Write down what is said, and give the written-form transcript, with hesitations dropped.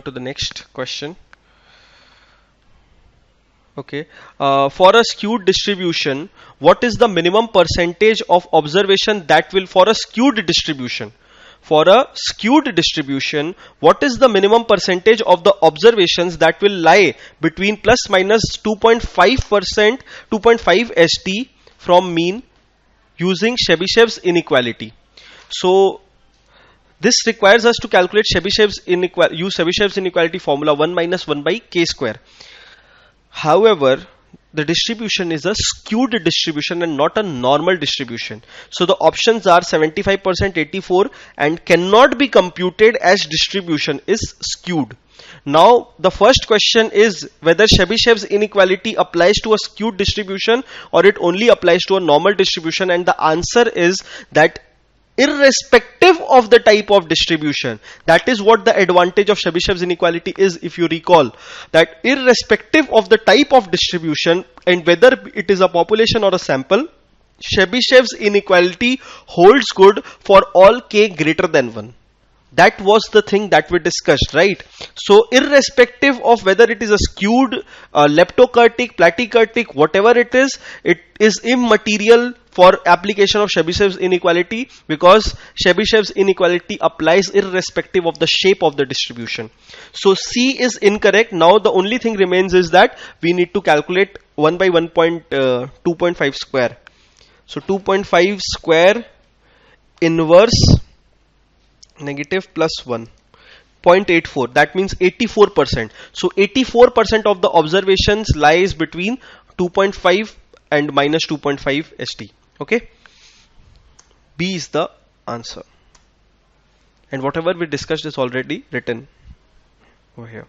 To the next question. Okay. For a skewed distribution, what is the minimum percentage of observation that will for a skewed distribution? For a skewed distribution, what is the minimum percentage of the observations that will lie between plus minus 2.5%, 2.5 st from mean using Chebyshev's inequality? So this requires us to calculate use Chebyshev's inequality formula 1 minus 1 by k square. However, the distribution is a skewed distribution and not a normal distribution. So the options are 75%, 84 and cannot be computed as distribution is skewed. Now the first question is whether Chebyshev's inequality applies to a skewed distribution or it only applies to a normal distribution, and the answer is that irrespective of the type of distribution. That is what the advantage of Chebyshev's inequality is, if you recall, that irrespective of the type of distribution and whether it is a population or a sample, Chebyshev's inequality holds good for all k greater than 1. That was the thing that we discussed, right? So irrespective of whether it is a skewed, leptokurtic, platykurtic, whatever it is immaterial for application of Chebyshev's inequality, because Chebyshev's inequality applies irrespective of the shape of the distribution. So C is incorrect. Now the only thing remains is that we need to calculate 1 by 2.5 square. So 2.5 square inverse negative plus 1. 0.84, that means 84%. So 84% of the observations lies between 2.5 and minus 2.5 st. Okay, B is the answer, and whatever we discussed is already written over here.